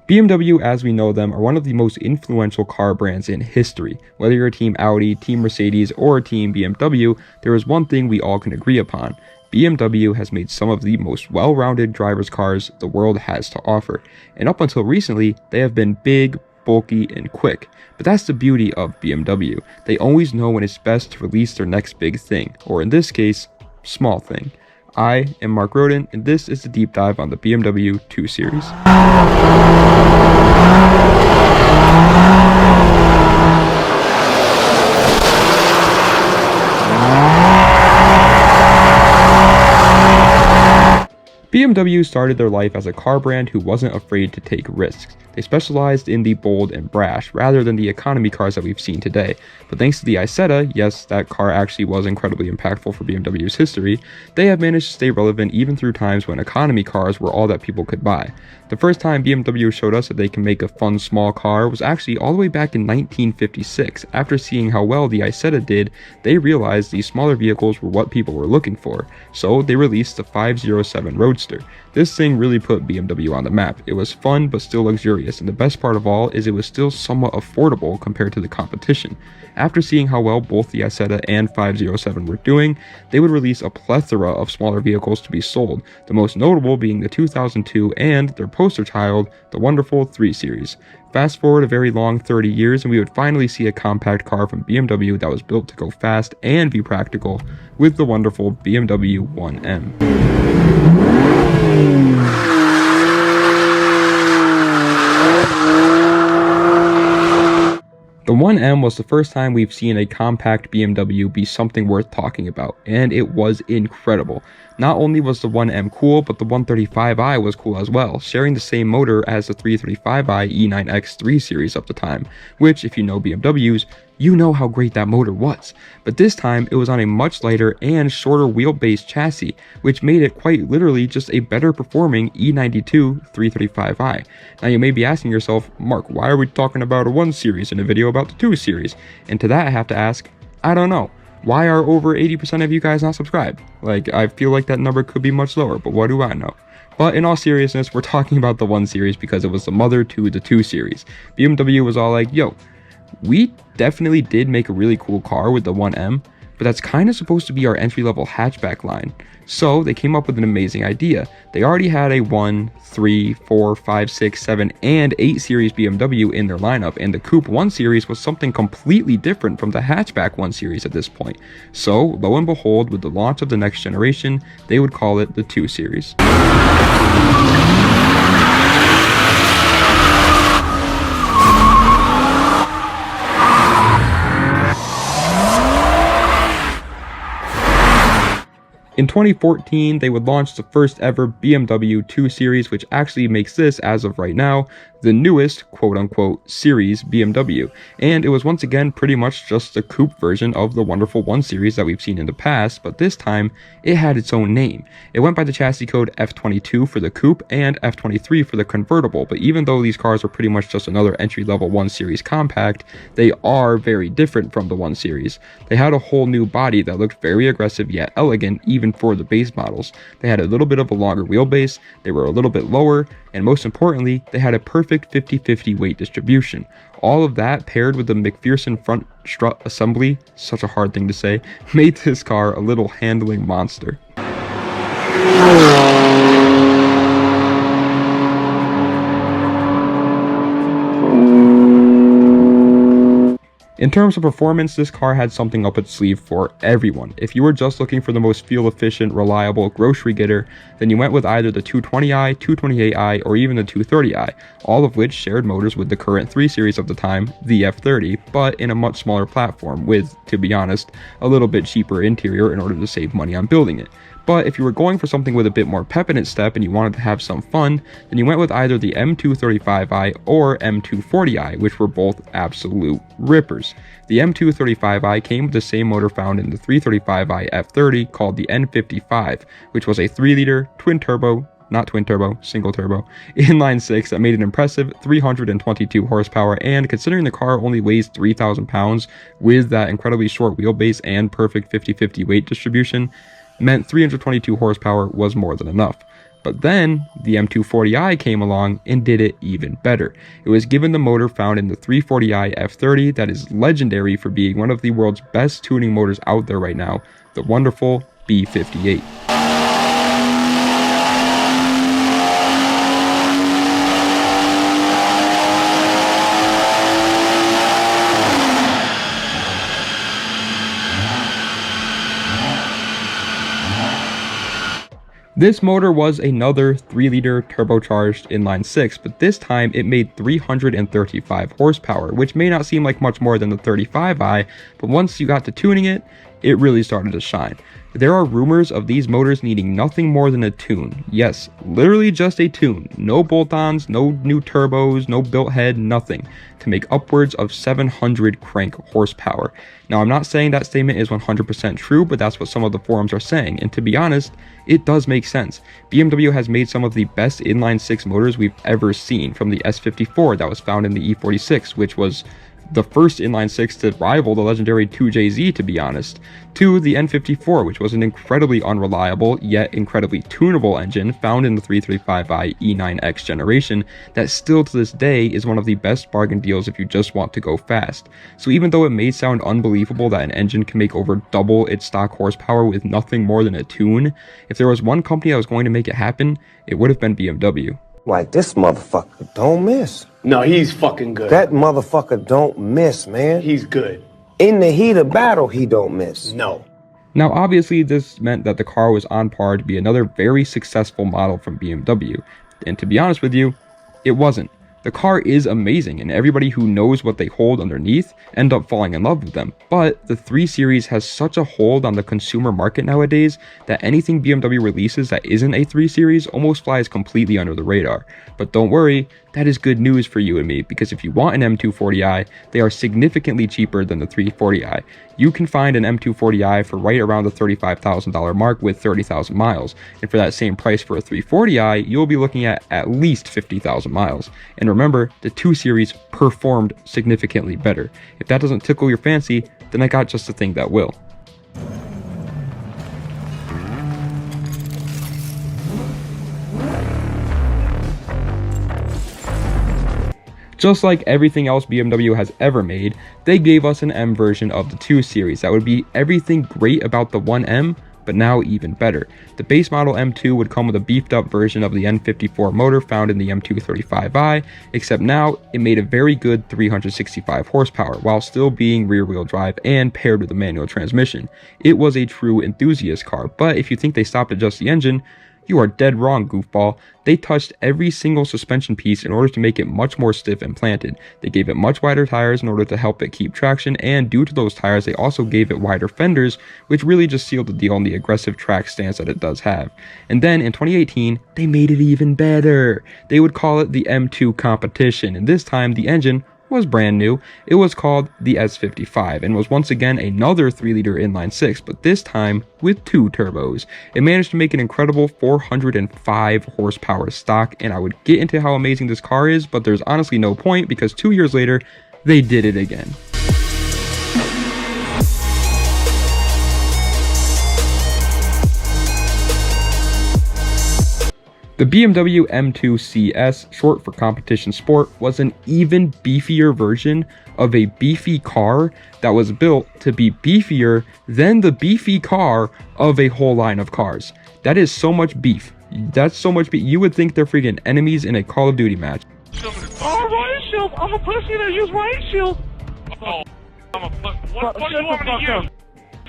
BMW, as we know them, are one of the most influential car brands in history. Whether you're a Team Audi, Team Mercedes, or Team BMW, there is one thing we all can agree upon. BMW has made some of the most well-rounded driver's cars the world has to offer, and up until recently, they have been big, bulky, and quick. But that's the beauty of BMW. They always know when it's best to release their next big thing, or in this case, small thing. I am Mark Roden, and this is the deep dive on the BMW 2 Series. BMW started their life as a car brand who wasn't afraid to take risks. They specialized in the bold and brash, rather than the economy cars that we've seen today. But thanks to the Isetta, yes, that car actually was incredibly impactful for BMW's history, they have managed to stay relevant even through times when economy cars were all that people could buy. The first time BMW showed us that they can make a fun small car was actually all the way back in 1956. After seeing how well the Isetta did, they realized these smaller vehicles were what people were looking for, so they released the 507 Roadster. This thing really put BMW on the map. It was fun but still luxurious, and the best part of all is it was still somewhat affordable compared to the competition. After seeing how well both the Isetta and 507 were doing, they would release a plethora of smaller vehicles to be sold, the most notable being the 2002 and their poster child, the wonderful 3 Series. Fast forward a very long 30 years and we would finally see a compact car from BMW that was built to go fast and be practical with the wonderful BMW 1M. The 1M was the first time we've seen a compact BMW be something worth talking about, and it was incredible. Not only was the 1M cool, but the 135i was cool as well, sharing the same motor as the 335i E9X 3 Series of the time, which, if you know BMWs, you know how great that motor was. But this time, it was on a much lighter and shorter wheelbase chassis, which made it quite literally just a better performing E92 335i. Now you may be asking yourself, Mark, why are we talking about a 1 Series in a video about the 2 Series? And to that I have to ask, I don't know. Why are over 80% of you guys not subscribed? Like, I feel like that number could be much lower, but what do I know? But in all seriousness, we're talking about the 1 Series because it was the mother to the 2 Series. BMW was all like, yo, we definitely did make a really cool car with the 1M, but that's kind of supposed to be our entry-level hatchback line. So they came up with an amazing idea. They already had a 1, 3, 4, 5, 6, 7, and 8 Series BMW in their lineup, and the Coupe 1 Series was something completely different from the hatchback 1 Series at this point. So, lo and behold, with the launch of the next generation, they would call it the 2 Series. In 2014, they would launch the first ever BMW 2 Series, which actually makes this, as of right now, the newest quote-unquote series BMW, and it was once again pretty much just the coupe version of the wonderful 1 Series that we've seen in the past, but this time it had its own name. It went by the chassis code F22 for the coupe and F23 for the convertible, but even though these cars are pretty much just another entry-level 1 Series compact, they are very different from the 1 Series. They had a whole new body that looked very aggressive yet elegant even for the base models. They had a little bit of a longer wheelbase, they were a little bit lower, and most importantly, they had a perfect 50-50 weight distribution. All of that, paired with the McPherson front strut assembly, such a hard thing to say, made this car a little handling monster. In terms of performance, this car had something up its sleeve for everyone. If you were just looking for the most fuel-efficient, reliable grocery getter, then you went with either the 220i, 228i, or even the 230i, all of which shared motors with the current 3 Series of the time, the F30, but in a much smaller platform with, to be honest, a little bit cheaper interior in order to save money on building it. But if you were going for something with a bit more pep in its step and you wanted to have some fun, then you went with either the M235i or M240i, which were both absolute rippers. The M235i came with the same motor found in the 335i F30 called the N55, which was a 3-liter twin-turbo, not twin-turbo, single-turbo, inline-6 that made an impressive 322 horsepower, and considering the car only weighs 3,000 pounds with that incredibly short wheelbase and perfect 50-50 weight distribution, meant 322 horsepower was more than enough. But then the M240i came along and did it even better. It was given the motor found in the 340i F30 that is legendary for being one of the world's best tuning motors out there right now, the wonderful B58. This motor was another 3-liter turbocharged inline-six, but this time it made 335 horsepower, which may not seem like much more than the 35i, but once you got to tuning it, it really started to shine. There are rumors of these motors needing nothing more than a tune. Yes, literally just a tune. No bolt-ons, no new turbos, no built head, nothing. To make upwards of 700 crank horsepower. Now, I'm not saying that statement is 100% true, but that's what some of the forums are saying. And to be honest, it does make sense. BMW has made some of the best inline-six motors we've ever seen, from the S54 that was found in the E46, which was the first inline-six to rival the legendary 2JZ, to be honest, to the N54, which was an incredibly unreliable yet incredibly tunable engine found in the 335i E9X generation that still to this day is one of the best bargain deals if you just want to go fast. So even though it may sound unbelievable that an engine can make over double its stock horsepower with nothing more than a tune, if there was one company that was going to make it happen, it would have been BMW. Like, this motherfucker don't miss. No, he's fucking good. That motherfucker don't miss, man. He's good. In the heat of battle, he don't miss. No. Now, obviously, this meant that the car was on par to be another very successful model from BMW. And to be honest with you, it wasn't. The car is amazing, and everybody who knows what they hold underneath end up falling in love with them. But the 3 Series has such a hold on the consumer market nowadays that anything BMW releases that isn't a 3 Series almost flies completely under the radar. But don't worry, that is good news for you and me, because if you want an M240i, they are significantly cheaper than the 340i. You can find an M240i for right around the $35,000 mark with 30,000 miles. And for that same price for a 340i, you'll be looking at least 50,000 miles. And remember, the 2 Series performed significantly better. If that doesn't tickle your fancy, then I got just the thing that will. Just like everything else BMW has ever made, they gave us an M version of the 2 Series that would be everything great about the 1M, but now even better. The base model M2 would come with a beefed up version of the N54 motor found in the M235i, except now it made a very good 365 horsepower while still being rear wheel drive and paired with a manual transmission. It was a true enthusiast car, but if you think they stopped at just the engine, you are dead wrong, goofball. They touched every single suspension piece in order to make it much more stiff and planted. They gave it much wider tires in order to help it keep traction, and due to those tires, they also gave it wider fenders, which really just sealed the deal on the aggressive track stance that it does have. And then in 2018, they made it even better. They would call it the M2 competition, and this time the engine was brand new. It was called the S55 and was once again another 3-liter inline-six, but this time with 2 turbos. It managed to make an incredible 405 horsepower stock, and I would get into how amazing this car is, but there's honestly no point because 2 years later, they did it again. The BMW M2 CS, short for Competition Sport, was an even beefier version of a beefy car that was built to be beefier than the beefy car of a whole line of cars. That is so much beef. That's so much beef. You would think they're freaking enemies in a Call of Duty match. Oh, riot shield! I'm a pussy that use riot shield! Oh, I'm a pussy. What do you want me to use?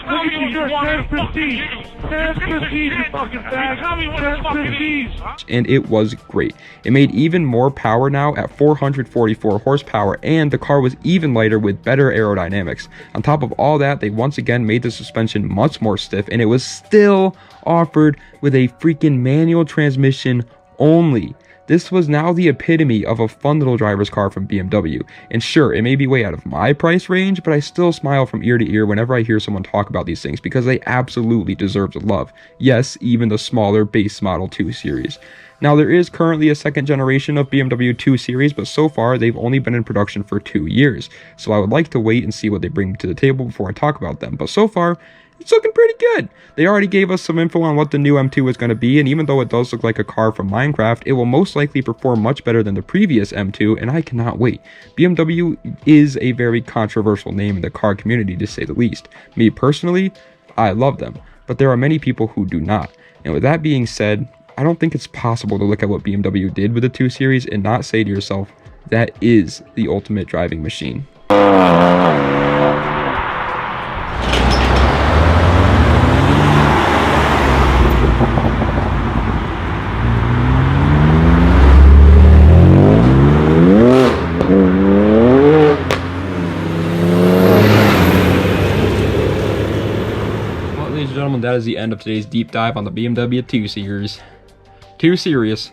Look at you, you're prestige. Prestige, you fucking fag. Tell me what the fuck it is. And it was great. It made even more power now at 444 horsepower, and the car was even lighter with better aerodynamics. On top of all that, they once again made the suspension much more stiff, and it was still offered with a freaking manual transmission only. This was now the epitome of a fun little driver's car from BMW. And sure, it may be way out of my price range, but I still smile from ear to ear whenever I hear someone talk about these things because they absolutely deserve the love. Yes, even the smaller base model 2 Series. Now, there is currently a second generation of BMW 2 Series, but so far they've only been in production for 2 years. So I would like to wait and see what they bring to the table before I talk about them. But so far, it's looking pretty good. They already gave us some info on what the new M2 is going to be, and even though it does look like a car from Minecraft, it will most likely perform much better than the previous M2, and I cannot wait. BMW is a very controversial name in the car community, to say the least. Me personally, I love them, but there are many people who do not. And with that being said, I don't think it's possible to look at what BMW did with the 2 Series and not say to yourself, that is the ultimate driving machine. Ladies and gentlemen, that is the end of today's deep dive on the BMW 2 Series. 2 Series.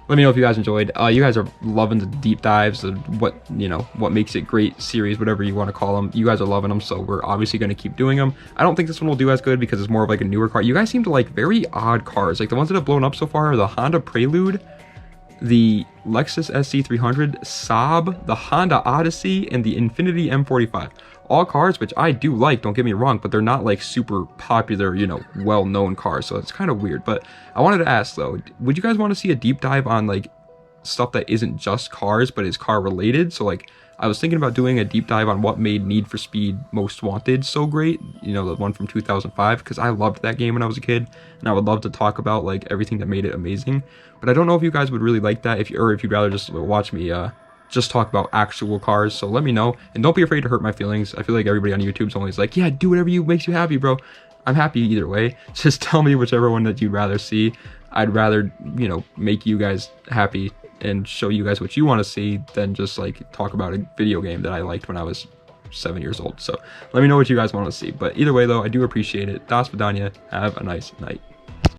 Let me know if you guys enjoyed. You guys are loving the deep dives, what makes it great series, whatever you want to call them. You guys are loving them, so we're obviously going to keep doing them. I don't think this one will do as good because it's more of like a newer car. You guys seem to like very odd cars. Like the ones that have blown up so far are the Honda Prelude, the Lexus SC300, Saab, the Honda Odyssey, and the Infiniti M45. All cars which I do like, don't get me wrong, but they're not like super popular, well-known cars, so it's kind of weird. But I wanted to ask though, would you guys want to see a deep dive on like stuff that isn't just cars but is car related? So like I was thinking about doing a deep dive on what made Need for Speed Most Wanted so great, the one from 2005, because I loved that game when I was a kid, and I would love to talk about like everything that made it amazing. But I don't know if you guys would really like that, if you'd rather just watch me just talk about actual cars. So let me know, and don't be afraid to hurt my feelings. I feel like everybody on YouTube's always like, yeah, do whatever makes you happy, bro. I'm happy either way. Just tell me whichever one that you'd rather see. I'd rather make you guys happy and show you guys what you want to see than just like talk about a video game that I liked when I was 7 years old. So let me know what you guys want to see. But either way though, I do appreciate it. Das Vidania. Have a nice night.